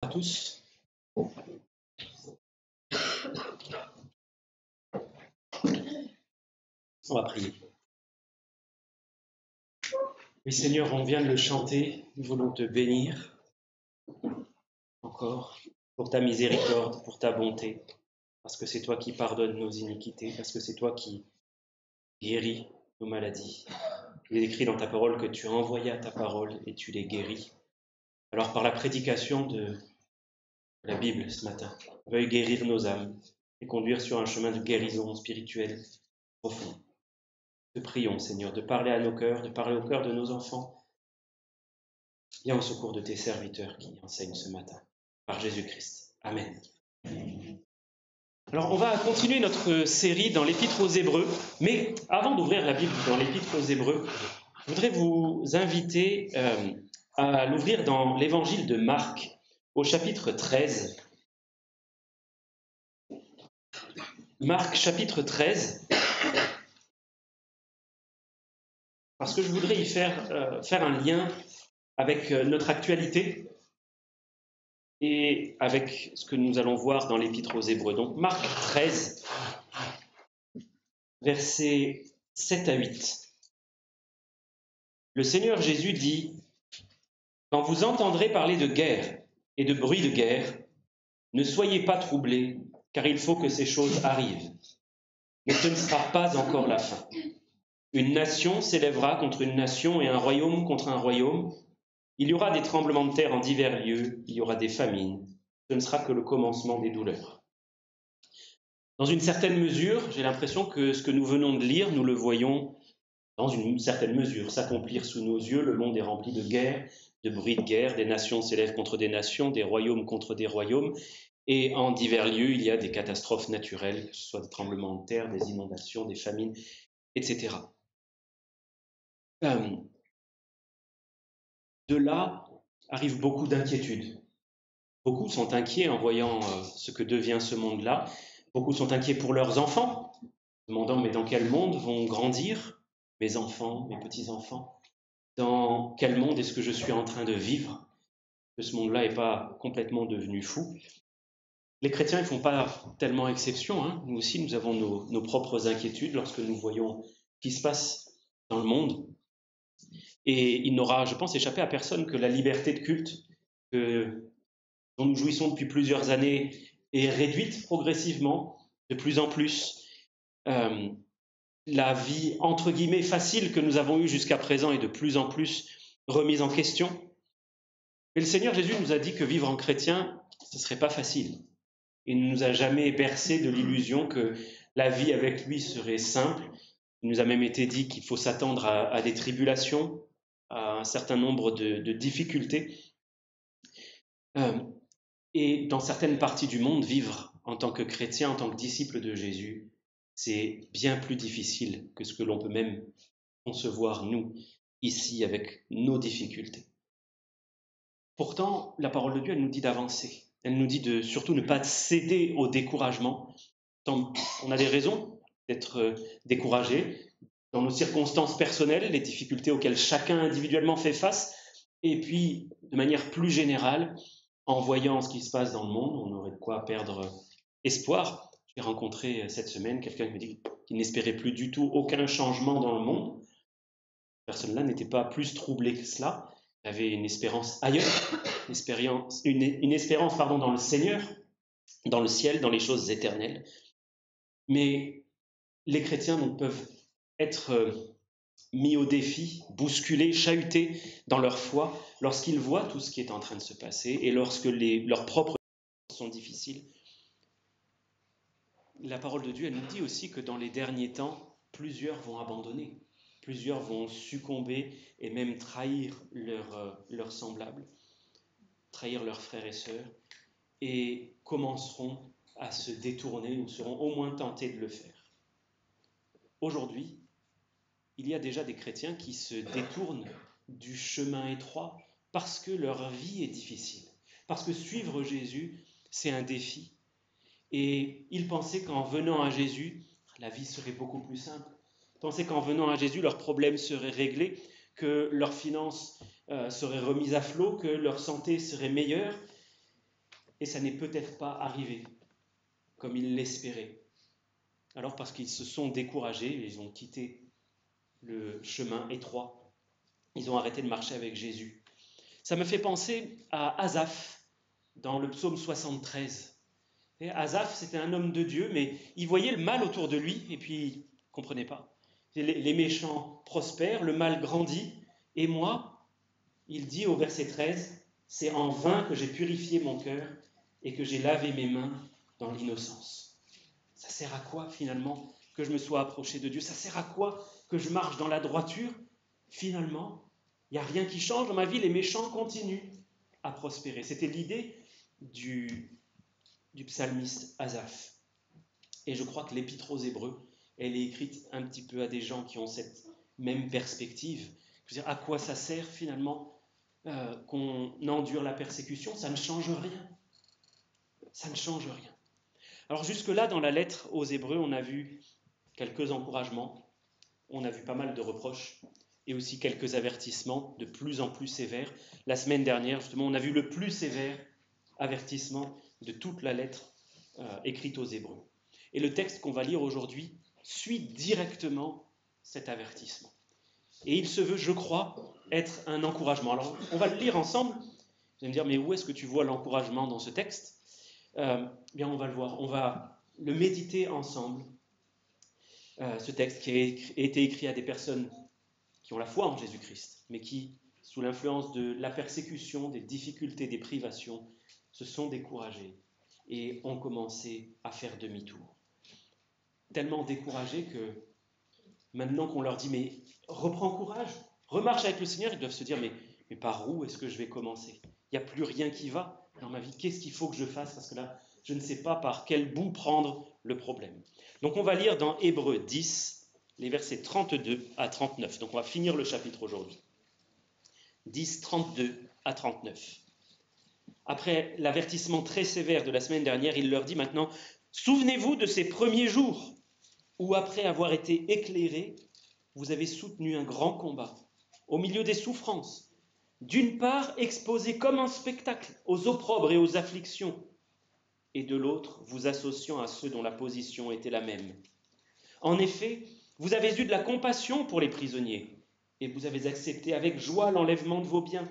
à tous. On va prier. Oui Seigneur, on vient de le chanter, nous voulons te bénir encore pour ta miséricorde, pour ta bonté, parce que c'est toi qui pardonnes nos iniquités, parce que c'est toi qui guéris nos maladies. Il est écrit dans ta parole que tu as envoyé à ta parole et tu les guéris. Alors par la prédication de la Bible ce matin, veuille guérir nos âmes et conduire sur un chemin de guérison spirituelle profonde. Te prions, Seigneur, de parler à nos cœurs, de parler au cœur de nos enfants. Viens au secours de tes serviteurs qui enseignent ce matin. Par Jésus-Christ. Amen. Alors, on va continuer notre série dans l'Épître aux Hébreux. Mais avant d'ouvrir la Bible dans l'Épître aux Hébreux, je voudrais vous inviter à l'ouvrir dans l'Évangile de Marc, au chapitre 13. Marc, chapitre 13. Parce que je voudrais y faire un lien avec notre actualité et avec ce que nous allons voir dans l'Épître aux Hébreux. Donc Marc 13, versets 7 à 8. Le Seigneur Jésus dit : « Quand vous entendrez parler de guerre et de bruit de guerre, ne soyez pas troublés, car il faut que ces choses arrivent. Mais ce ne sera pas encore la fin. Une nation s'élèvera contre une nation et un royaume contre un royaume. Il y aura des tremblements de terre en divers lieux, il y aura des famines. Ce ne sera que le commencement des douleurs. » Dans une certaine mesure, j'ai l'impression que ce que nous venons de lire, nous le voyons dans une certaine mesure s'accomplir sous nos yeux. Le monde est rempli de guerres, de bruits de guerre, des nations s'élèvent contre des nations, des royaumes contre des royaumes, et en divers lieux, il y a des catastrophes naturelles, que ce soit des tremblements de terre, des inondations, des famines, etc. De là arrivent beaucoup d'inquiétudes. Beaucoup sont inquiets en voyant ce que devient ce monde-là. Beaucoup sont inquiets pour leurs enfants, demandant mais dans quel monde vont grandir mes enfants, mes petits-enfants ? Dans quel monde est-ce que je suis en train de vivre ? Que ce monde-là n'est pas complètement devenu fou. Les chrétiens ne font pas tellement exception. Hein. Nous aussi, nous avons nos propres inquiétudes lorsque nous voyons ce qui se passe dans le monde. Et il n'aura, je pense, échappé à personne que la liberté de culte dont nous jouissons depuis plusieurs années est réduite progressivement, de plus en plus. La vie, entre guillemets, facile que nous avons eue jusqu'à présent est de plus en plus remise en question. Et le Seigneur Jésus nous a dit que vivre en chrétien, ce ne serait pas facile. Il ne nous a jamais bercé de l'illusion que la vie avec lui serait simple. Il nous a même été dit qu'il faut s'attendre à des tribulations, à un certain nombre de difficultés. Et dans certaines parties du monde, vivre en tant que chrétien, en tant que disciple de Jésus, c'est bien plus difficile que ce que l'on peut même concevoir, nous, ici, avec nos difficultés. Pourtant, la parole de Dieu, elle nous dit d'avancer. Elle nous dit de surtout ne pas céder au découragement. On a des raisons d'être découragé dans nos circonstances personnelles, les difficultés auxquelles chacun individuellement fait face, et puis, de manière plus générale, en voyant ce qui se passe dans le monde, on aurait de quoi perdre espoir. J'ai rencontré cette semaine quelqu'un qui me dit qu'il n'espérait plus du tout aucun changement dans le monde. Cette personne-là n'était pas plus troublée que cela. Elle avait une espérance ailleurs, une espérance dans le Seigneur, dans le ciel, dans les choses éternelles. Mais les chrétiens peuvent être mis au défi, bousculés, chahutés dans leur foi lorsqu'ils voient tout ce qui est en train de se passer et lorsque leurs propres sont difficiles. La parole de Dieu, elle nous dit aussi que dans les derniers temps, plusieurs vont abandonner, plusieurs vont succomber et même trahir leurs semblables, trahir leurs frères et sœurs, et commenceront à se détourner ou seront au moins tentés de le faire. Aujourd'hui, il y a déjà des chrétiens qui se détournent du chemin étroit parce que leur vie est difficile, parce que suivre Jésus, c'est un défi. Et ils pensaient qu'en venant à Jésus, la vie serait beaucoup plus simple. Ils pensaient qu'en venant à Jésus, leurs problèmes seraient réglés, que leurs finances seraient remises à flot, que leur santé serait meilleure. et ça n'est peut-être pas arrivé comme ils l'espéraient. Alors parce qu'ils se sont découragés, ils ont quitté le chemin étroit, ils ont arrêté de marcher avec Jésus. Ça me fait penser à Asaph dans le psaume 73. Et Asaph, c'était un homme de Dieu, mais il voyait le mal autour de lui et puis il ne comprenait pas. Les méchants prospèrent, le mal grandit, et moi, il dit au verset 13, c'est en vain que j'ai purifié mon cœur et que j'ai lavé mes mains dans l'innocence. Ça sert à quoi finalement que je me sois approché de Dieu? Ça sert à quoi que je marche dans la droiture? Finalement, il n'y a rien qui change dans ma vie, les méchants continuent à prospérer. C'était l'idée du psalmiste Asaph. Et je crois que l'Épître aux Hébreux, elle est écrite un petit peu à des gens qui ont cette même perspective. Je veux dire, à quoi ça sert finalement qu'on endure la persécution? Ça ne change rien. Ça ne change rien. Alors jusque-là, dans la lettre aux Hébreux, on a vu quelques encouragements, on a vu pas mal de reproches et aussi quelques avertissements de plus en plus sévères. La semaine dernière, justement, on a vu le plus sévère avertissement de toute la lettre écrite aux Hébreux. Et le texte qu'on va lire aujourd'hui suit directement cet avertissement. Et il se veut, je crois, être un encouragement. Alors, on va le lire ensemble. Vous allez me dire, mais où est-ce que tu vois l'encouragement dans ce texte? Bien, on va le voir. On va le méditer ensemble. Ce texte qui a été écrit à des personnes qui ont la foi en Jésus-Christ, mais qui, sous l'influence de la persécution, des difficultés, des privations, se sont découragés et ont commencé à faire demi-tour. Tellement découragés que maintenant qu'on leur dit, mais reprends courage, remarche avec le Seigneur, ils doivent se dire, mais par où est-ce que je vais commencer? Il n'y a plus rien qui va dans ma vie. Qu'est-ce qu'il faut que je fasse? Parce que là, je ne sais pas par quel bout prendre le problème. Donc on va lire dans Hébreux 10, les versets 32 à 39. Donc on va finir le chapitre aujourd'hui. 10, 32 à 39. Après l'avertissement très sévère de la semaine dernière, il leur dit maintenant, souvenez-vous de ces premiers jours où, après avoir été éclairés, vous avez soutenu un grand combat, au milieu des souffrances, d'une part exposé comme un spectacle aux opprobres et aux afflictions, et de l'autre vous associant à ceux dont la position était la même. En effet, vous avez eu de la compassion pour les prisonniers, et vous avez accepté avec joie l'enlèvement de vos biens,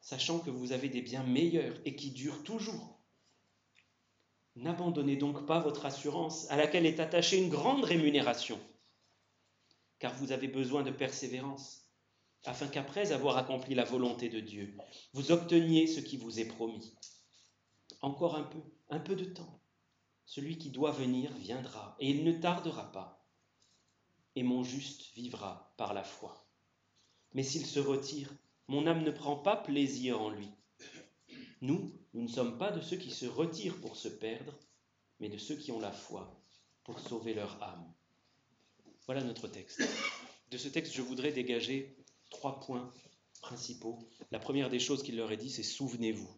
sachant que vous avez des biens meilleurs et qui durent toujours. N'abandonnez donc pas votre assurance, à laquelle est attachée une grande rémunération, car vous avez besoin de persévérance, afin qu'après avoir accompli la volonté de Dieu, vous obteniez ce qui vous est promis. Encore un peu de temps. Celui qui doit venir viendra, et il ne tardera pas. Et mon juste vivra par la foi. Mais s'il se retire, mon âme ne prend pas plaisir en lui. Nous ne sommes pas de ceux qui se retirent pour se perdre, mais de ceux qui ont la foi pour sauver leur âme. Voilà notre texte. De ce texte, je voudrais dégager 3 points principaux. La première des choses qu'il leur est dit, c'est « souvenez-vous ».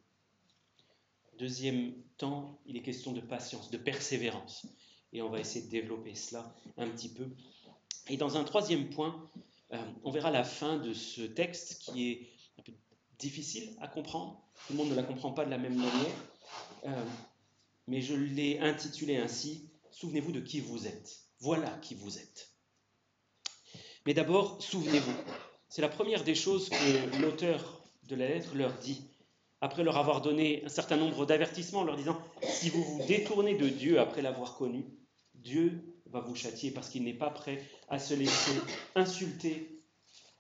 Deuxième temps, il est question de patience, de persévérance. Et on va essayer de développer cela un petit peu. Et dans un troisième point, on verra la fin de ce texte qui est un peu difficile à comprendre. Tout le monde ne la comprend pas de la même manière. Mais je l'ai intitulé ainsi, « Souvenez-vous de qui vous êtes ». Voilà qui vous êtes. Mais d'abord, souvenez-vous. C'est la première des choses que l'auteur de la lettre leur dit, après leur avoir donné un certain nombre d'avertissements, en leur disant, si vous vous détournez de Dieu après l'avoir connu, Dieu va vous châtier parce qu'il n'est pas prêt à se laisser insulter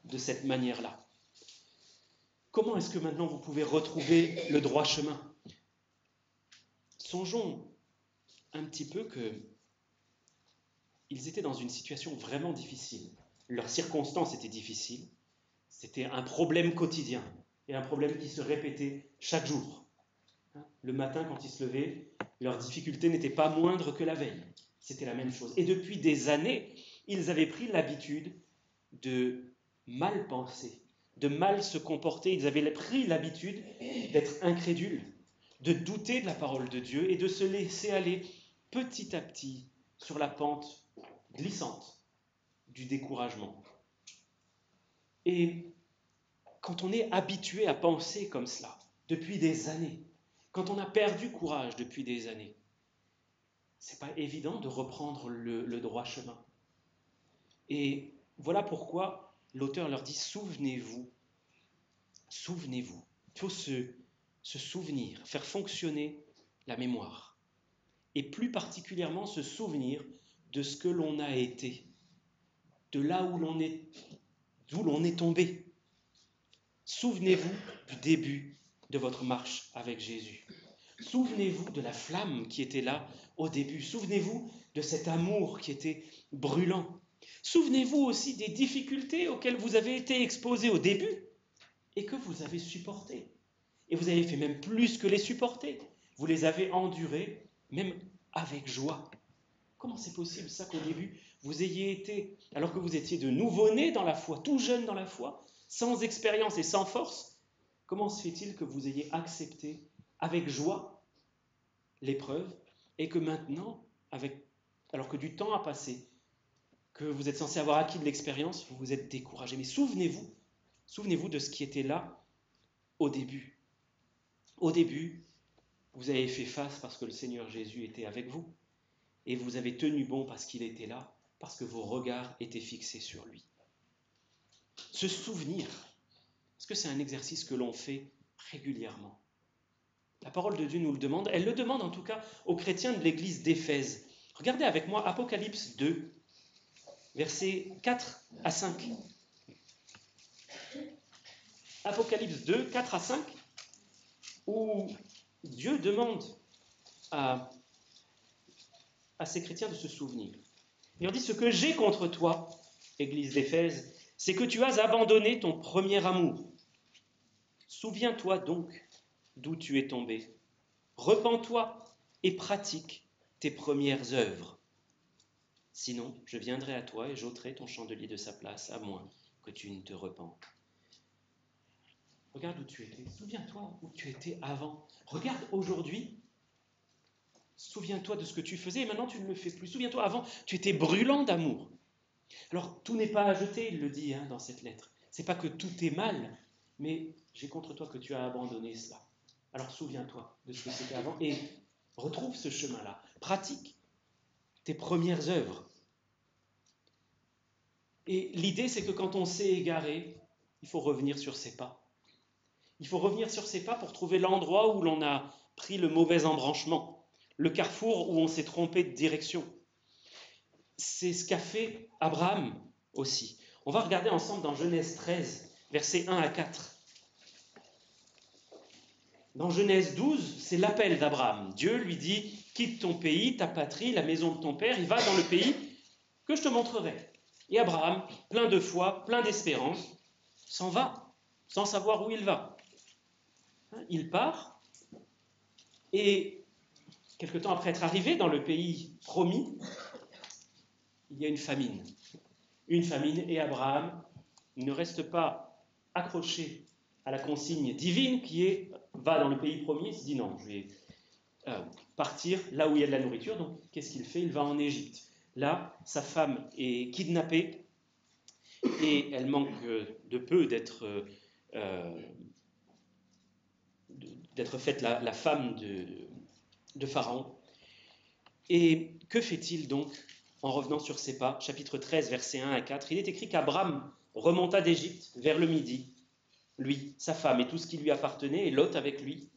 de cette manière-là. Comment est-ce que maintenant vous pouvez retrouver le droit chemin? Songeons un petit peu qu'ils étaient dans une situation vraiment difficile. Leurs circonstances étaient difficiles. C'était un problème quotidien et un problème qui se répétait chaque jour. Le matin, quand ils se levaient, leurs difficultés n'étaient pas moindres que la veille. C'était la même chose. Et depuis des années, ils avaient pris l'habitude de mal penser, de mal se comporter. Ils avaient pris l'habitude d'être incrédules, de douter de la parole de Dieu et de se laisser aller petit à petit sur la pente glissante du découragement. Et quand on est habitué à penser comme cela, depuis des années, Quand on a perdu courage depuis des années, c'est pas évident de reprendre le droit chemin. Et voilà pourquoi l'auteur leur dit souvenez-vous, souvenez-vous. Il faut se souvenir, faire fonctionner la mémoire. Et plus particulièrement se souvenir de ce que l'on a été, de là où l'on est, d'où l'on est tombé. Souvenez-vous du début de votre marche avec Jésus. Souvenez-vous de la flamme qui était là au début. Souvenez-vous de cet amour qui était brûlant. Souvenez-vous aussi des difficultés auxquelles vous avez été exposés au début et que vous avez supportées. Et vous avez fait même plus que les supporter. Vous les avez endurées, même avec joie. Comment c'est possible ça qu'au début, vous ayez été, alors que vous étiez de nouveau-nés dans la foi, tout jeune dans la foi, sans expérience et sans force, comment se fait-il que vous ayez accepté avec joie l'épreuve et que maintenant, alors que du temps a passé, que vous êtes censé avoir acquis de l'expérience, vous vous êtes découragé. Mais souvenez-vous de ce qui était là au début. Au début, vous avez fait face parce que le Seigneur Jésus était avec vous. Et vous avez tenu bon parce qu'il était là, parce que vos regards étaient fixés sur lui. Se souvenir, est-ce que c'est un exercice que l'on fait régulièrement? La parole de Dieu nous le demande, elle le demande en tout cas aux chrétiens de l'église d'Éphèse. Regardez avec moi Apocalypse 2, versets 4 à 5. Apocalypse 2, 4 à 5, où Dieu demande à ces chrétiens de se souvenir. Il leur dit, ce que j'ai contre toi, Église d'Éphèse, c'est que tu as abandonné ton premier amour. Souviens-toi donc d'où tu es tombé. Repens-toi et pratique tes premières œuvres. Sinon, je viendrai à toi et j'ôterai ton chandelier de sa place, à moins que tu ne te repentes. Regarde où tu étais. Souviens-toi où tu étais avant. Regarde aujourd'hui. Souviens-toi de ce que tu faisais et maintenant tu ne le fais plus. Souviens-toi, avant, tu étais brûlant d'amour. Alors, tout n'est pas à jeter, il le dit dans cette lettre. C'est pas que tout est mal, mais j'ai contre toi que tu as abandonné cela. Alors, souviens-toi de ce que c'était avant et retrouve ce chemin-là. Pratique tes premières œuvres. Et l'idée, c'est que quand on s'est égaré, il faut revenir sur ses pas. Il faut revenir sur ses pas pour trouver l'endroit où l'on a pris le mauvais embranchement, le carrefour où on s'est trompé de direction. C'est ce qu'a fait Abraham aussi. On va regarder ensemble dans Genèse 13, versets 1 à 4. Dans Genèse 12, c'est l'appel d'Abraham. Dieu lui dit, quitte ton pays, ta patrie, la maison de ton père, il va dans le pays que je te montrerai. Et Abraham, plein de foi, plein d'espérance, s'en va, sans savoir où il va. Il part, et quelque temps après être arrivé dans le pays promis, il y a une famine. Une famine, et Abraham ne reste pas accroché à la consigne divine qui est « va dans le pays promis », il se dit « non, je vais partir là où il y a de la nourriture ». Donc qu'est-ce qu'il fait? Il va en Égypte. Là, sa femme est kidnappée et elle manque de peu d'être faite la femme de Pharaon. Et que fait-il donc en revenant sur ses pas? Chapitre 13, versets 1 à 4, il est écrit qu'Abraham remonta d'Égypte vers le midi, lui, sa femme et tout ce qui lui appartenait, et Lot avec lui.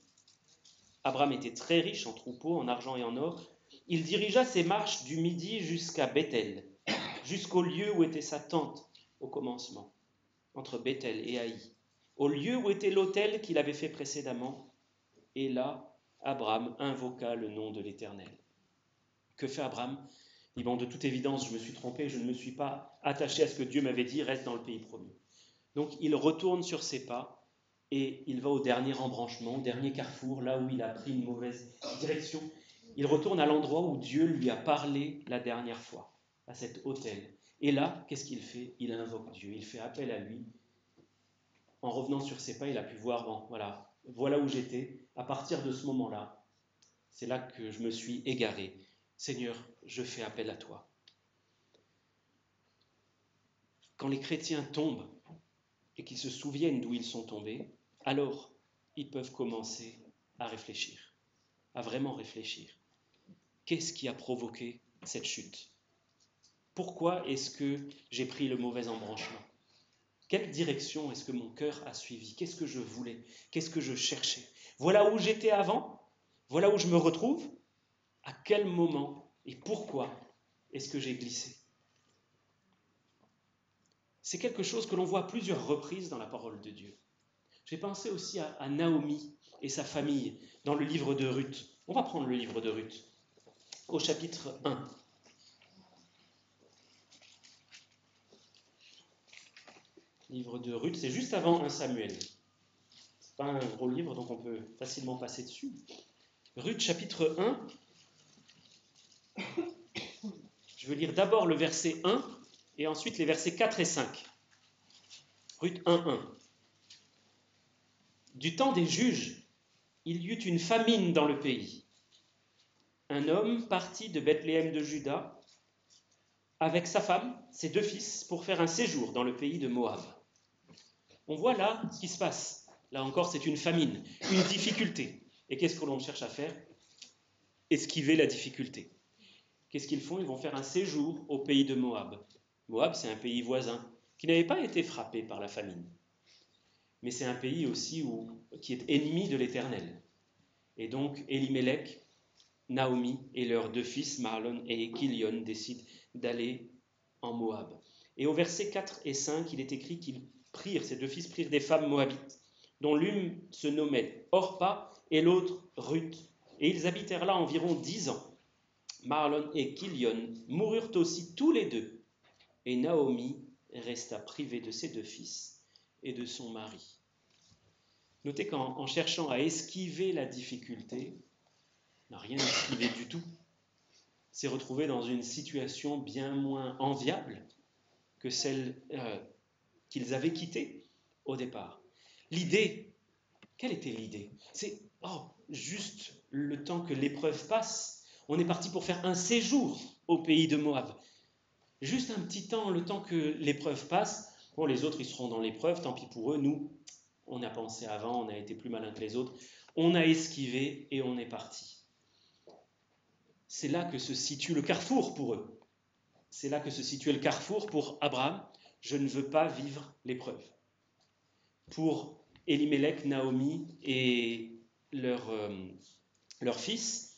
Abraham était très riche en troupeaux, en argent et en or. Il dirigea ses marches du midi jusqu'à Béthel, jusqu'au lieu où était sa tente au commencement, entre Béthel et Haï, au lieu où était l'autel qu'il avait fait précédemment. Et là, Abraham invoqua le nom de l'Éternel. Que fait Abraham? Il dit, bon, de toute évidence, je me suis trompé, je ne me suis pas attaché à ce que Dieu m'avait dit, reste dans le pays promis. Donc il retourne sur ses pas et il va au dernier embranchement, au dernier carrefour, là où il a pris une mauvaise direction. Il retourne à l'endroit où Dieu lui a parlé la dernière fois, à cet autel. Et là, qu'est-ce qu'il fait? Il invoque Dieu, il fait appel à lui. En revenant sur ses pas, il a pu voir, bon, voilà où j'étais. À partir de ce moment-là, c'est là que je me suis égaré. Seigneur, je fais appel à toi. Quand les chrétiens tombent et qu'ils se souviennent d'où ils sont tombés, alors ils peuvent commencer à réfléchir. à vraiment réfléchir. Qu'est-ce qui a provoqué cette chute? Pourquoi est-ce que j'ai pris le mauvais embranchement? Quelle direction est-ce que mon cœur a suivi? Qu'est-ce que je voulais? Qu'est-ce que je cherchais? Voilà où j'étais avant, voilà où je me retrouve. À quel moment et pourquoi est-ce que j'ai glissé? C'est quelque chose que l'on voit à plusieurs reprises dans la parole de Dieu. J'ai pensé aussi à Naomi et sa famille dans le livre de Ruth. On va prendre le livre de Ruth au chapitre 1. Livre de Ruth, c'est juste avant 1 Samuel. C'est pas un gros livre, donc on peut facilement passer dessus. Ruth, chapitre 1. Je vais lire d'abord le verset 1 et ensuite les versets 4 et 5. Ruth 1, 1. Du temps des juges, il y eut une famine dans le pays. Un homme partit de Bethléem de Juda avec sa femme, ses 2 fils, pour faire un séjour dans le pays de Moab. On voit là ce qui se passe. Là encore, c'est une famine, une difficulté. Et qu'est-ce que l'on cherche à faire? Esquiver la difficulté. Qu'est-ce qu'ils font? Ils vont faire un séjour au pays de Moab. Moab, c'est un pays voisin qui n'avait pas été frappé par la famine. Mais c'est un pays aussi qui est ennemi de l'Éternel. Et donc, Elimelech, Naomi et leurs 2 fils, Mahlon et Kilion, décident d'aller en Moab. Et au verset 4 et 5, il est écrit ces 2 fils prirent des femmes moabites, dont l'une se nommait Orpa et l'autre Ruth. Et ils habitèrent là environ 10 ans. Mahlon et Kilion moururent aussi tous les 2. Et Naomi resta privée de ses 2 fils et de son mari. Notez qu'en cherchant à esquiver la difficulté, n'a rien esquivé du tout. S'est retrouvé dans une situation bien moins enviable que celle qu'ils avaient quittée au départ. L'idée, quelle était l'idée? C'est, juste le temps que l'épreuve passe, on est parti pour faire un séjour au pays de Moab. Juste un petit temps, le temps que l'épreuve passe. Bon, les autres, ils seront dans l'épreuve, tant pis pour eux. Nous, on a pensé avant, on a été plus malin que les autres. On a esquivé et on est parti. C'est là que se situe le carrefour pour eux. C'est là que se situait le carrefour pour Abraham. Je ne veux pas vivre l'épreuve. Pour Elimelech, Naomi et leur fils,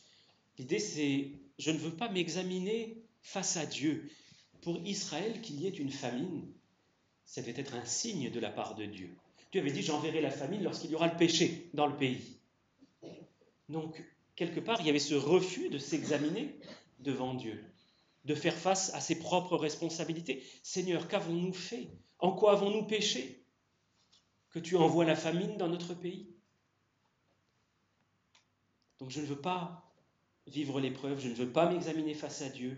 l'idée c'est je ne veux pas m'examiner face à Dieu. Pour Israël, qu'il y ait une famine, ça devait être un signe de la part de Dieu. Dieu avait dit j'enverrai la famine lorsqu'il y aura le péché dans le pays. Donc, quelque part, il y avait ce refus de s'examiner devant Dieu, de faire face à ses propres responsabilités. Seigneur, qu'avons-nous fait? En quoi avons-nous péché? Que tu envoies la famine dans notre pays? Donc je ne veux pas vivre l'épreuve, je ne veux pas m'examiner face à Dieu,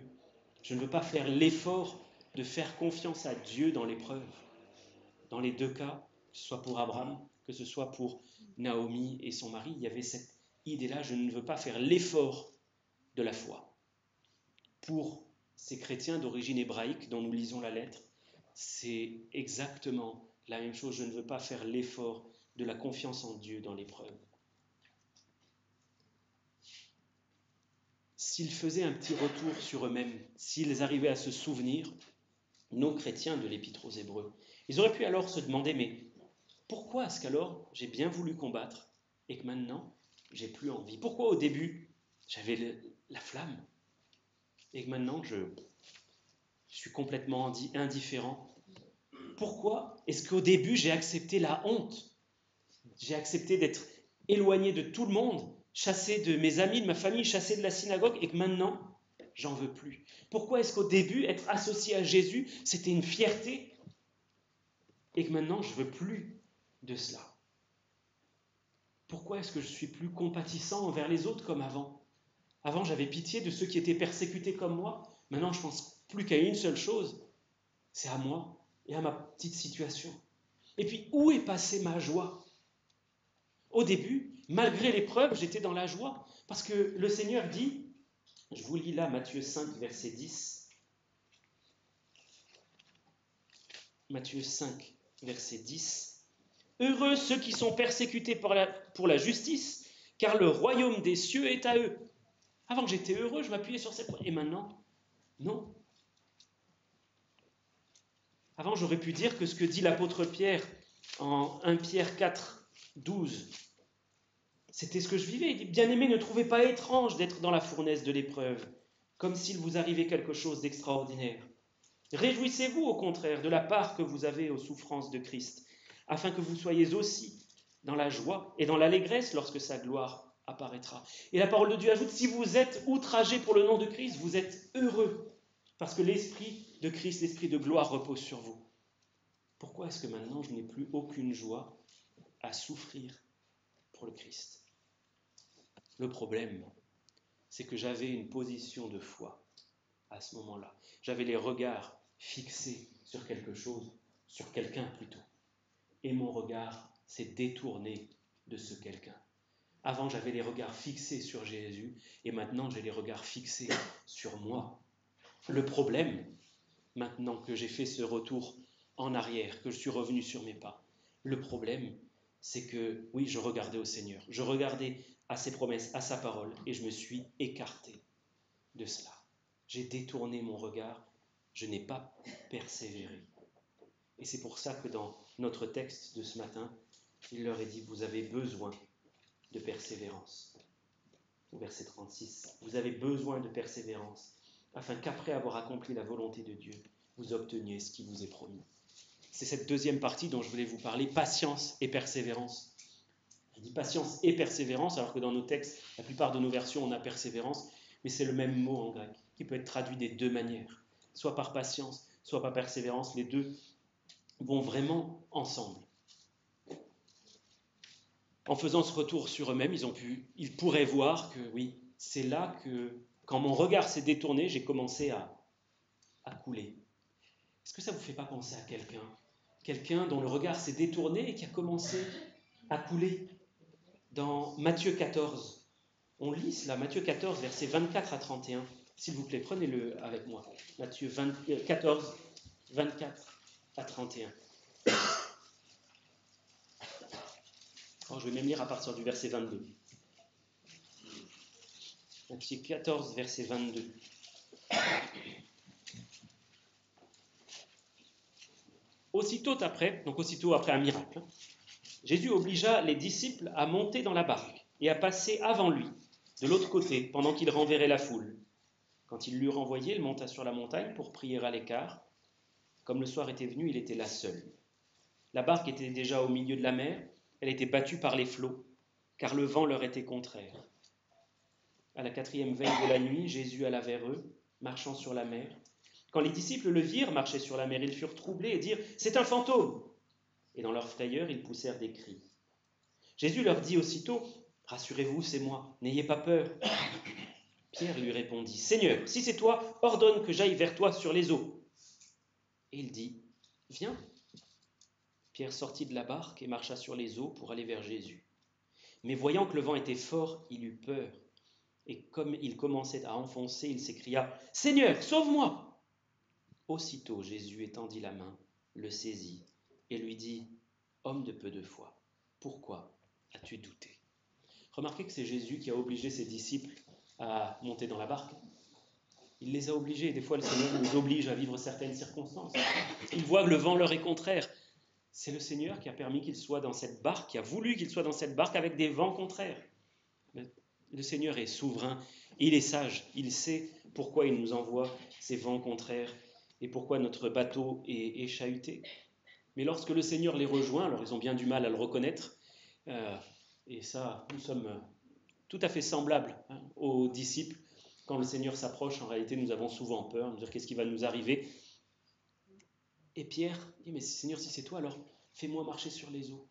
je ne veux pas faire l'effort de faire confiance à Dieu dans l'épreuve. Dans les 2 cas, que ce soit pour Abraham, que ce soit pour Naomi et son mari, il y avait cette idée-là, je ne veux pas faire l'effort de la foi. Pour ces chrétiens d'origine hébraïque dont nous lisons la lettre, c'est exactement la même chose. Je ne veux pas faire l'effort de la confiance en Dieu dans l'épreuve. S'ils faisaient un petit retour sur eux-mêmes, s'ils arrivaient à se souvenir, nos chrétiens de l'Épître aux Hébreux, ils auraient pu alors se demander, mais pourquoi est-ce qu'alors j'ai bien voulu combattre et que maintenant j'ai plus envie? Pourquoi au début j'avais la flamme et que maintenant je suis complètement indifférent? Pourquoi est-ce qu'au début j'ai accepté la honte? J'ai accepté d'être éloigné de tout le monde, chassé de mes amis, de ma famille, chassé de la synagogue, et que maintenant j'en veux plus? Pourquoi est-ce qu'au début être associé à Jésus c'était une fierté et que maintenant je veux plus de cela? Pourquoi est-ce que je suis plus compatissant envers les autres comme avant? Avant j'avais pitié de ceux qui étaient persécutés comme moi, maintenant je pense plus qu'à une seule chose, c'est à moi et à ma petite situation. Et puis, où est passée ma joie? Au début, malgré l'épreuve, j'étais dans la joie, parce que le Seigneur dit, je vous lis là Matthieu 5, verset 10, Matthieu 5, verset 10, « Heureux ceux qui sont persécutés pour la justice, car le royaume des cieux est à eux. Avant, j'étais heureux, je m'appuyais sur cette... Et maintenant, non. Avant, j'aurais pu dire que ce que dit l'apôtre Pierre en 1 Pierre 4, 12, c'était ce que je vivais. Il dit, bien-aimés, ne trouvez pas étrange d'être dans la fournaise de l'épreuve, comme s'il vous arrivait quelque chose d'extraordinaire. Réjouissez-vous au contraire de la part que vous avez aux souffrances de Christ, afin que vous soyez aussi dans la joie et dans l'allégresse lorsque sa gloire apparaîtra. Et la parole de Dieu ajoute, si vous êtes outragés pour le nom de Christ, vous êtes heureux, parce que l'Esprit de Christ, l'Esprit de gloire repose sur vous. Pourquoi est-ce que maintenant je n'ai plus aucune joie à souffrir pour le Christ? Le problème, c'est que j'avais une position de foi à ce moment-là. J'avais les regards fixés sur quelque chose, sur quelqu'un plutôt. Et mon regard s'est détourné de ce quelqu'un. Avant, j'avais les regards fixés sur Jésus, et maintenant, j'ai les regards fixés sur moi. Le problème, maintenant que j'ai fait ce retour en arrière, que je suis revenu sur mes pas, le problème, c'est que, oui, je regardais au Seigneur, je regardais à ses promesses, à sa parole, et je me suis écarté de cela. J'ai détourné mon regard, je n'ai pas persévéré. Et c'est pour ça que dans notre texte de ce matin, il leur est dit, vous avez besoin de persévérance. Au verset 36, vous avez besoin de persévérance, afin qu'après avoir accompli la volonté de Dieu, vous obteniez ce qui vous est promis. C'est cette deuxième partie dont je voulais vous parler, patience et persévérance. Je dis patience et persévérance, alors que dans nos textes, la plupart de nos versions, on a persévérance, mais c'est le même mot en grec, qui peut être traduit des deux manières, soit par patience, soit par persévérance, les deux vont vraiment ensemble. En faisant ce retour sur eux-mêmes, ils pourraient voir que oui, c'est là que, quand mon regard s'est détourné, j'ai commencé à couler. Est-ce que ça ne vous fait pas penser à quelqu'un? Quelqu'un dont le regard s'est détourné et qui a commencé à couler. Dans Matthieu 14, on lit cela, Matthieu 14, versets 24 à 31. S'il vous plaît, prenez-le avec moi. Matthieu 14, 24 à 31. Alors, je vais même lire à partir du verset 22. Matthieu 14, verset 22. Aussitôt après un miracle, Jésus obligea les disciples à monter dans la barque et à passer avant lui, de l'autre côté, pendant qu'il renverrait la foule. Quand il l'eut renvoyé, il monta sur la montagne pour prier à l'écart. Comme le soir était venu, il était là seul. La barque était déjà au milieu de la mer, elle était battue par les flots, car le vent leur était contraire. À la 4e veille de la nuit, Jésus alla vers eux, marchant sur la mer. Quand les disciples le virent marcher sur la mer, ils furent troublés et dirent « C'est un fantôme !» Et dans leur frayeur, ils poussèrent des cris. Jésus leur dit aussitôt « Rassurez-vous, c'est moi, n'ayez pas peur. » Pierre lui répondit « Seigneur, si c'est toi, ordonne que j'aille vers toi sur les eaux. » Et il dit « Viens. » Pierre sortit de la barque et marcha sur les eaux pour aller vers Jésus. Mais voyant que le vent était fort, il eut peur. Et comme il commençait à enfoncer, il s'écria « Seigneur, sauve-moi !» Aussitôt Jésus étendit la main, le saisit et lui dit « Homme de peu de foi, pourquoi as-tu douté ?» Remarquez que c'est Jésus qui a obligé ses disciples à monter dans la barque. Il les a obligés, et des fois le Seigneur nous oblige à vivre certaines circonstances. Ils voient que le vent leur est contraire. C'est le Seigneur qui a permis qu'ils soient dans cette barque, qui a voulu qu'ils soient dans cette barque avec des vents contraires. Le Seigneur est souverain, il est sage, il sait pourquoi il nous envoie ces vents contraires et pourquoi notre bateau est chahuté. Mais lorsque le Seigneur les rejoint, alors ils ont bien du mal à le reconnaître, et ça, nous sommes tout à fait semblables aux disciples. Quand le Seigneur s'approche, en réalité, nous avons souvent peur, de dire qu'est-ce qui va nous arriver. Et Pierre dit, mais Seigneur, si c'est toi, alors fais-moi marcher sur les eaux.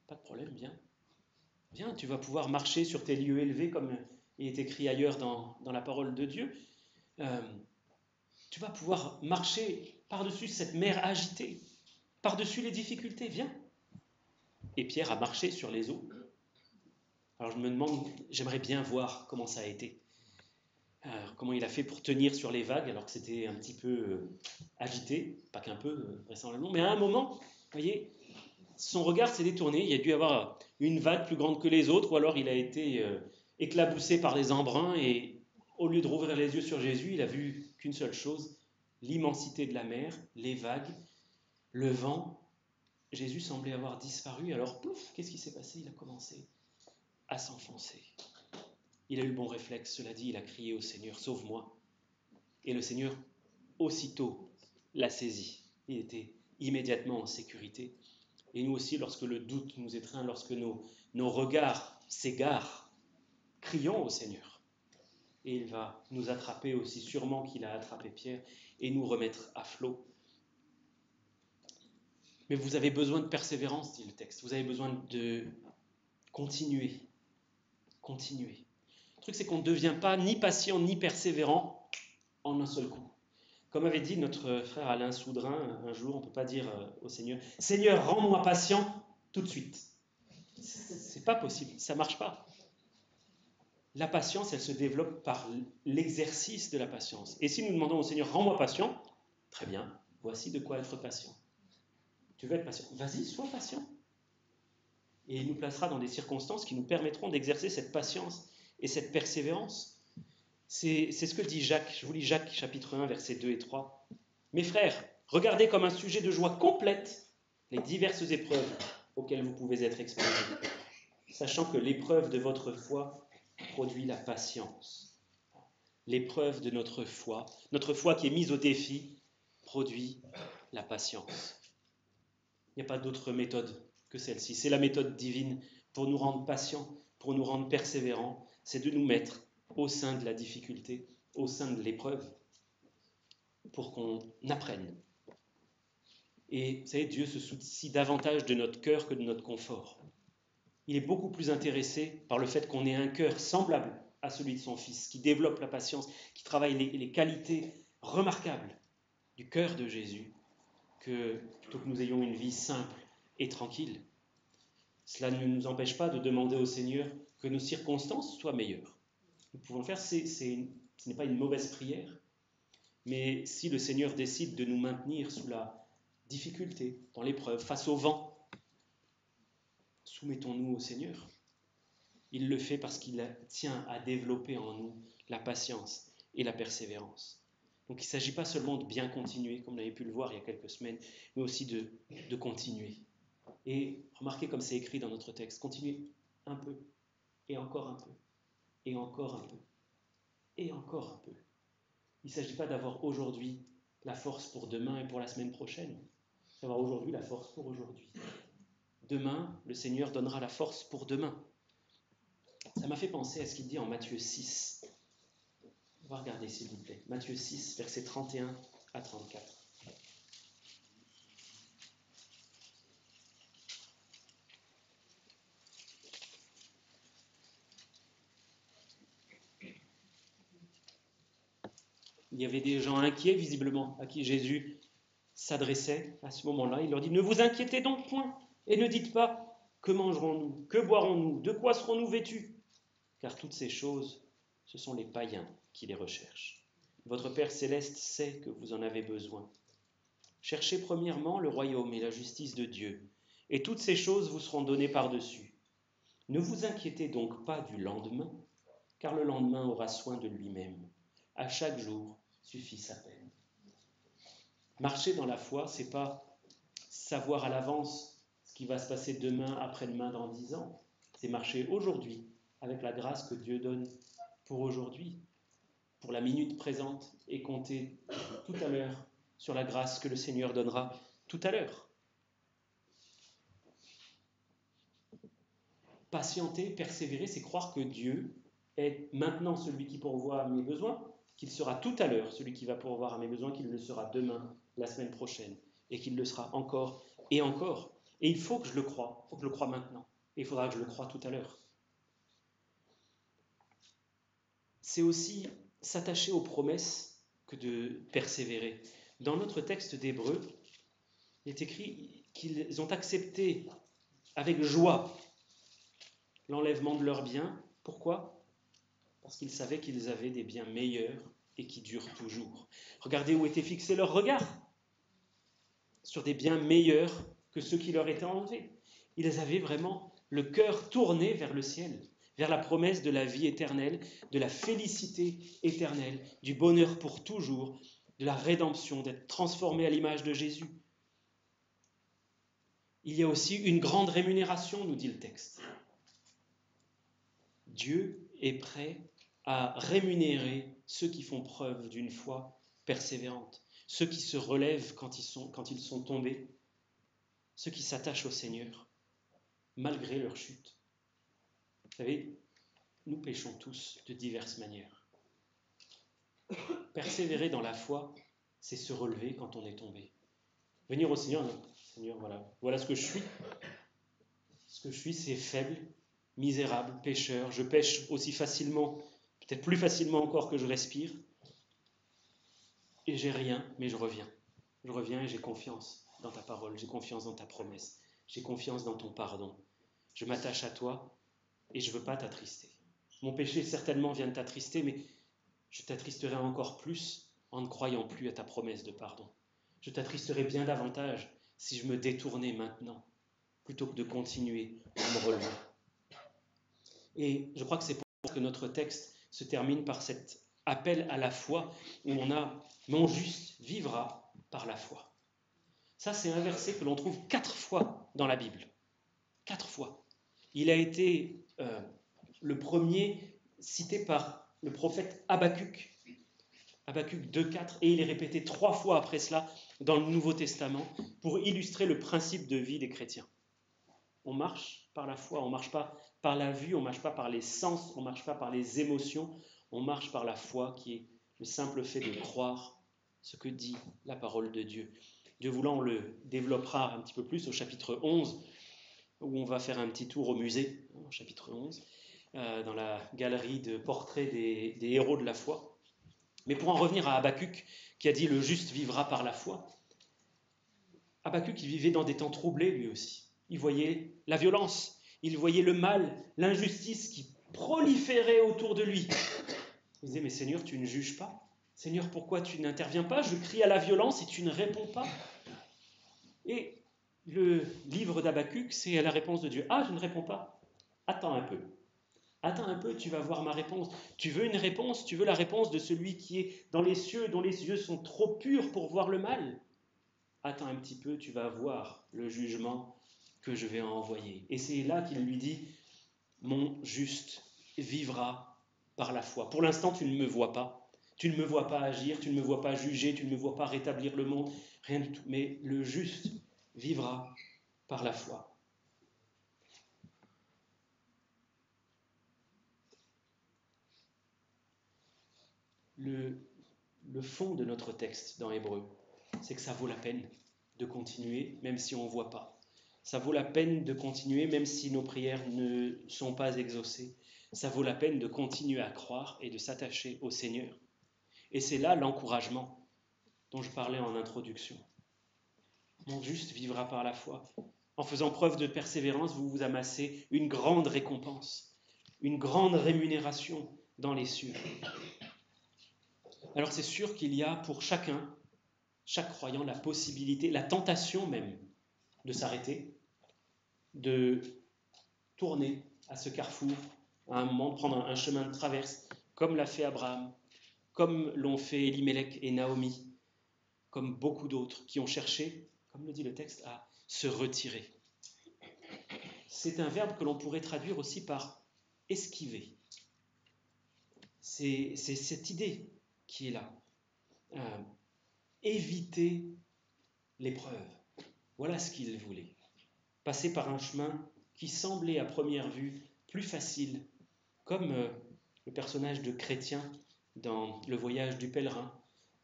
Pas de problème, viens. Viens, tu vas pouvoir marcher sur tes lieux élevés, comme il est écrit ailleurs dans la parole de Dieu. Tu vas pouvoir marcher par-dessus cette mer agitée, par-dessus les difficultés, viens. Et Pierre a marché sur les eaux. Alors je me demande, j'aimerais bien voir comment ça a été. Comment il a fait pour tenir sur les vagues alors que c'était un petit peu agité, pas qu'un peu vraisemblablement, mais à un moment, vous voyez, son regard s'est détourné, il y a dû y avoir une vague plus grande que les autres, ou alors il a été éclaboussé par les embruns et au lieu de rouvrir les yeux sur Jésus, il a vu qu'une seule chose, l'immensité de la mer, les vagues, le vent. Jésus semblait avoir disparu, alors plouf, qu'est-ce qui s'est passé? Il a commencé à s'enfoncer. Il a eu le bon réflexe, cela dit, il a crié au Seigneur, sauve-moi. Et le Seigneur, aussitôt, l'a saisi. Il était immédiatement en sécurité. Et nous aussi, lorsque le doute nous étreint, lorsque nos regards s'égarent, crions au Seigneur. Et il va nous attraper aussi sûrement qu'il a attrapé Pierre et nous remettre à flot. Mais vous avez besoin de persévérance, dit le texte. Vous avez besoin de continuer. Continuer. Le truc, c'est qu'on ne devient pas ni patient ni persévérant en un seul coup. Comme avait dit notre frère Alain Soudrin un jour, on ne peut pas dire au Seigneur « Seigneur, rends-moi patient tout de suite ». C'est pas possible, ça ne marche pas. La patience, elle se développe par l'exercice de la patience. Et si nous demandons au Seigneur « Rends-moi patient », très bien, voici de quoi être patient. Tu veux être patient? Vas-y, sois patient. Et il nous placera dans des circonstances qui nous permettront d'exercer cette patience et cette persévérance. C'est ce que dit Jacques. Je vous lis Jacques chapitre 1, versets 2 et 3. « Mes frères, regardez comme un sujet de joie complète les diverses épreuves auxquelles vous pouvez être exposés, sachant que l'épreuve de votre foi produit la patience. » L'épreuve de notre foi qui est mise au défi, produit la patience. Il n'y a pas d'autre méthode que celle-ci. C'est la méthode divine pour nous rendre patients, pour nous rendre persévérants. C'est de nous mettre au sein de la difficulté, au sein de l'épreuve, pour qu'on apprenne. Et vous savez, Dieu se soucie davantage de notre cœur que de notre confort. Il est beaucoup plus intéressé par le fait qu'on ait un cœur semblable à celui de son Fils, qui développe la patience, qui travaille les qualités remarquables du cœur de Jésus, que plutôt que nous ayons une vie simple et tranquille. Cela ne nous empêche pas de demander au Seigneur que nos circonstances soient meilleures. Nous pouvons le faire, ce n'est pas une mauvaise prière, mais si le Seigneur décide de nous maintenir sous la difficulté, dans l'épreuve, face au vent, soumettons-nous au Seigneur. Il le fait parce qu'il tient à développer en nous la patience et la persévérance. Donc il ne s'agit pas seulement de bien continuer, comme on avait pu le voir il y a quelques semaines, mais aussi de continuer. Et remarquez comme c'est écrit dans notre texte, continuez un peu, et encore un peu, et encore un peu, et encore un peu. Il ne s'agit pas d'avoir aujourd'hui la force pour demain et pour la semaine prochaine, d'avoir aujourd'hui la force pour aujourd'hui. Demain, le Seigneur donnera la force pour demain. Ça m'a fait penser à ce qu'il dit en Matthieu 6. On va regarder s'il vous plaît. Matthieu 6, versets 31 à 34. Il y avait des gens inquiets, visiblement, à qui Jésus s'adressait à ce moment-là. Il leur dit « Ne vous inquiétez donc point, et ne dites pas « Que mangerons-nous? Que boirons-nous? De quoi serons-nous vêtus ?» Car toutes ces choses, ce sont les païens qui les recherchent. Votre Père céleste sait que vous en avez besoin. Cherchez premièrement le royaume et la justice de Dieu, et toutes ces choses vous seront données par-dessus. Ne vous inquiétez donc pas du lendemain, car le lendemain aura soin de lui-même. À chaque jour suffit sa peine. Marcher dans la foi, c'est pas savoir à l'avance ce qui va se passer demain, après-demain, dans 10 ans. C'est marcher aujourd'hui avec la grâce que Dieu donne pour aujourd'hui, pour la minute présente, et compter tout à l'heure sur la grâce que le Seigneur donnera tout à l'heure. Patienter, persévérer, c'est croire que Dieu est maintenant celui qui pourvoit à mes besoins, qu'il sera tout à l'heure celui qui va pourvoir à mes besoins, qu'il le sera demain, la semaine prochaine, et qu'il le sera encore et encore. Et il faut que je le croie, il faut que je le croie maintenant, et il faudra que je le croie tout à l'heure. C'est aussi s'attacher aux promesses que de persévérer. Dans notre texte d'Hébreux, il est écrit qu'ils ont accepté avec joie l'enlèvement de leurs biens. Pourquoi ? Parce qu'ils savaient qu'ils avaient des biens meilleurs et qui durent toujours. Regardez où était fixé leur regard, sur des biens meilleurs que ceux qui leur étaient enlevés. Ils avaient vraiment le cœur tourné vers le ciel, vers la promesse de la vie éternelle, de la félicité éternelle, du bonheur pour toujours, de la rédemption, d'être transformé à l'image de Jésus. Il y a aussi une grande rémunération, nous dit le texte. Dieu est prêt à rémunérer ceux qui font preuve d'une foi persévérante, ceux qui se relèvent quand ils sont tombés, ceux qui s'attachent au Seigneur, malgré leur chute. Vous savez, nous péchons tous de diverses manières. Persévérer dans la foi, c'est se relever quand on est tombé. Venir au Seigneur, non, Seigneur, voilà ce que je suis. Ce que je suis, c'est faible, misérable, pécheur. Je pêche aussi facilement, peut-être plus facilement encore que je respire. Et j'ai rien, mais je reviens. Je reviens et j'ai confiance dans ta parole, j'ai confiance dans ta promesse, j'ai confiance dans ton pardon. Je m'attache à toi et je ne veux pas t'attrister. Mon péché certainement vient de t'attrister, mais je t'attristerai encore plus en ne croyant plus à ta promesse de pardon. Je t'attristerai bien davantage si je me détournais maintenant, plutôt que de continuer à me relever. Et je crois que c'est pour ça que notre texte se termine par cet appel à la foi, où on a « Mon juste vivra par la foi ». Ça, c'est un verset que l'on trouve 4 fois dans la Bible. 4 fois. Il a été le premier cité par le prophète Habakkuk. Habakkuk 2,4, et il est répété 3 fois après cela dans le Nouveau Testament pour illustrer le principe de vie des chrétiens. On marche par la foi, on ne marche pas par la vue, on ne marche pas par les sens, on ne marche pas par les émotions, on marche par la foi qui est le simple fait de croire ce que dit la parole de Dieu. Dieu voulant, on le développera un petit peu plus au chapitre 11, où on va faire un petit tour au musée, au chapitre 11, dans la galerie de portraits des héros de la foi. Mais pour en revenir à Habakkuk, qui a dit « le juste vivra par la foi », Habakkuk, il vivait dans des temps troublés lui aussi. Il voyait la violence, il voyait le mal, l'injustice qui proliférait autour de lui. Il disait « mais Seigneur, tu ne juges pas ? Seigneur, pourquoi tu n'interviens pas ? Je crie à la violence et tu ne réponds pas. » Et le livre d'Habakkuk, c'est la réponse de Dieu. « Ah, je ne réponds pas. Attends un peu. Attends un peu, tu vas voir ma réponse. Tu veux une réponse ? Tu veux la réponse de celui qui est dans les cieux, dont les yeux sont trop purs pour voir le mal ? Attends un petit peu, tu vas voir le jugement que je vais envoyer. » Et c'est là qu'il lui dit « Mon juste vivra par la foi. » Pour l'instant, tu ne me vois pas. Tu ne me vois pas agir, tu ne me vois pas juger, tu ne me vois pas rétablir le monde, rien du tout. Mais le juste vivra par la foi. Le fond de notre texte dans Hébreu, c'est que ça vaut la peine de continuer, même si on ne voit pas. Ça vaut la peine de continuer, même si nos prières ne sont pas exaucées. Ça vaut la peine de continuer à croire et de s'attacher au Seigneur. Et c'est là l'encouragement dont je parlais en introduction. Mon juste vivra par la foi. En faisant preuve de persévérance, vous vous amassez une grande récompense, une grande rémunération dans les cieux. Alors c'est sûr qu'il y a pour chacun, chaque croyant, la possibilité, la tentation même, de s'arrêter, de tourner à ce carrefour, à un moment, de prendre un chemin de traverse, comme l'a fait Abraham, comme l'ont fait Elimelech et Naomi, comme beaucoup d'autres qui ont cherché, comme le dit le texte, à se retirer. C'est un verbe que l'on pourrait traduire aussi par esquiver. C'est cette idée qui est là. Éviter l'épreuve. Voilà ce qu'il voulait. Passer par un chemin qui semblait à première vue plus facile, comme le personnage de Chrétien dans Le Voyage du pèlerin,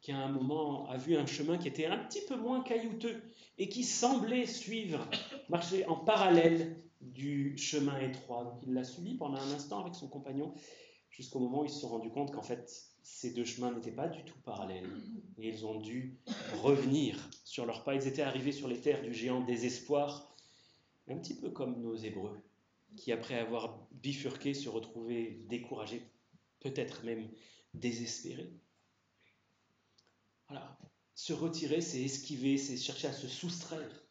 qui à un moment a vu un chemin qui était un petit peu moins caillouteux et qui semblait marcher en parallèle du chemin étroit. Donc il l'a suivi pendant un instant avec son compagnon, jusqu'au moment où ils se sont rendus compte qu'en fait, ces deux chemins n'étaient pas du tout parallèles. Et ils ont dû revenir sur leurs pas. Ils étaient arrivés sur les terres du géant désespoir, un petit peu comme nos Hébreux, qui après avoir bifurqué se retrouvaient découragés, peut-être même désespérés. Voilà. Se retirer, c'est esquiver, c'est chercher à se soustraire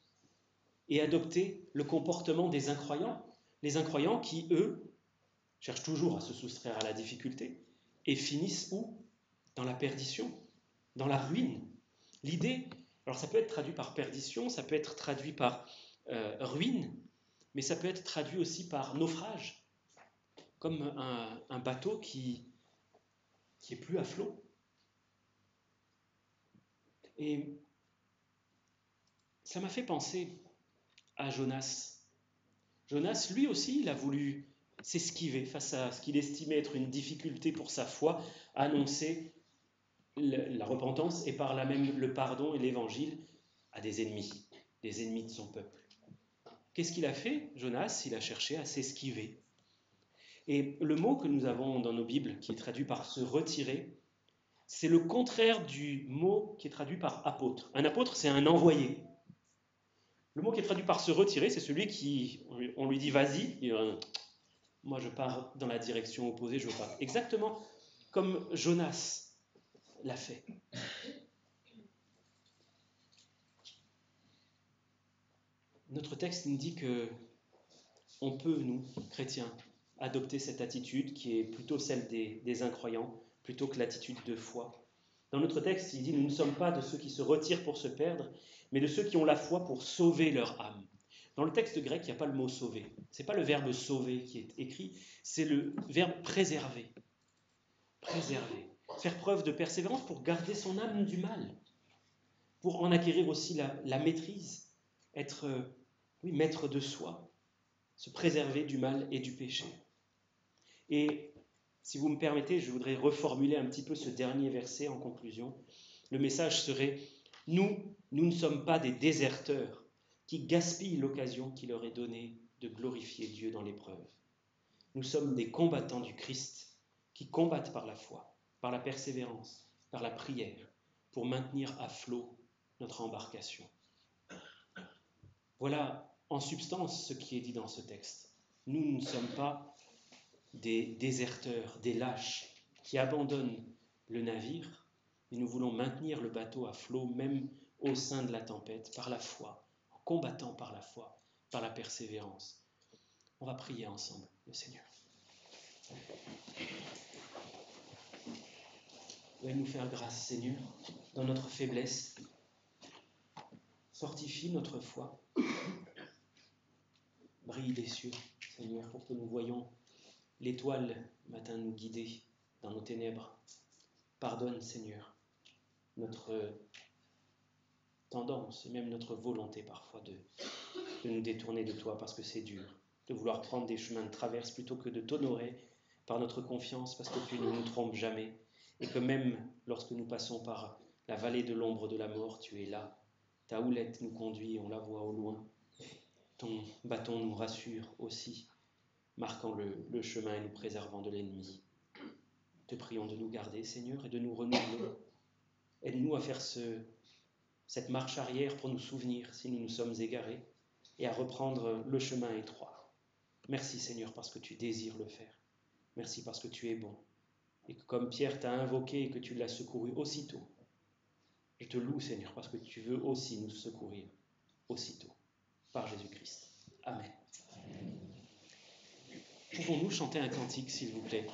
et adopter le comportement des incroyants, Les incroyants qui, eux, cherchent toujours à se soustraire à la difficulté et finissent où? Dans la perdition, dans la ruine. L'idée, alors ça peut être traduit par perdition, ça peut être traduit par ruine, mais ça peut être traduit aussi par naufrage, comme un bateau qui est plus à flot. Et ça m'a fait penser à Jonas. Jonas, lui aussi, il a voulu s'esquiver face à ce qu'il estimait être une difficulté pour sa foi, annoncer la repentance et par là même le pardon et l'évangile à des ennemis de son peuple. Qu'est-ce qu'il a fait, Jonas? Il a cherché à s'esquiver. Et le mot que nous avons dans nos Bibles, qui est traduit par se retirer, c'est le contraire du mot qui est traduit par apôtre. Un apôtre, c'est un envoyé. Le mot qui est traduit par se retirer, c'est celui qui, on lui dit vas-y, moi je pars dans la direction opposée, je veux pas. Exactement comme Jonas l'a fait. Notre texte nous dit que on peut, nous, chrétiens, adopter cette attitude qui est plutôt celle des incroyants, plutôt que l'attitude de foi. Dans notre texte, il dit « Nous ne sommes pas de ceux qui se retirent pour se perdre, mais de ceux qui ont la foi pour sauver leur âme. » Dans le texte grec, il n'y a pas le mot « sauver ». Ce n'est pas le verbe « sauver » qui est écrit, c'est le verbe « préserver ». Préserver. Faire preuve de persévérance pour garder son âme du mal, pour en acquérir aussi la maîtrise, être maître de soi, se préserver du mal et du péché. Et si vous me permettez, je voudrais reformuler un petit peu ce dernier verset en conclusion. Le message serait « Nous ne sommes pas des déserteurs qui gaspillent l'occasion qui leur est donnée de glorifier Dieu dans l'épreuve. Nous sommes des combattants du Christ qui combattent par la foi, par la persévérance, par la prière, pour maintenir à flot notre embarcation. » Voilà en substance ce qui est dit dans ce texte. Nous ne sommes pas des déserteurs, des lâches qui abandonnent le navire, mais nous voulons maintenir le bateau à flot même au sein de la tempête par la foi, en combattant par la foi, par la persévérance. On va prier ensemble le Seigneur. Veuille nous faire grâce, Seigneur, dans notre faiblesse. Fortifie notre foi. Brille les cieux, Seigneur, pour que nous voyions l'étoile matin nous guider dans nos ténèbres. Pardonne, Seigneur, notre tendance et même notre volonté parfois de nous détourner de toi parce que c'est dur, de vouloir prendre des chemins de traverse plutôt que de t'honorer par notre confiance parce que tu ne nous trompes jamais et que même lorsque nous passons par la vallée de l'ombre de la mort, tu es là. Ta houlette nous conduit, on la voit au loin. Ton bâton nous rassure aussi, marquant le chemin et nous préservant de l'ennemi. Te prions de nous garder, Seigneur, et de nous renouveler. Aide-nous à faire cette marche arrière pour nous souvenir si nous nous sommes égarés et à reprendre le chemin étroit. Merci, Seigneur, parce que tu désires le faire. Merci parce que tu es bon. Et que comme Pierre t'a invoqué et que tu l'as secouru aussitôt, je te loue, Seigneur, parce que tu veux aussi nous secourir aussitôt. Par Jésus-Christ. Amen. Pouvons-nous chanter un cantique, s'il vous plaît ?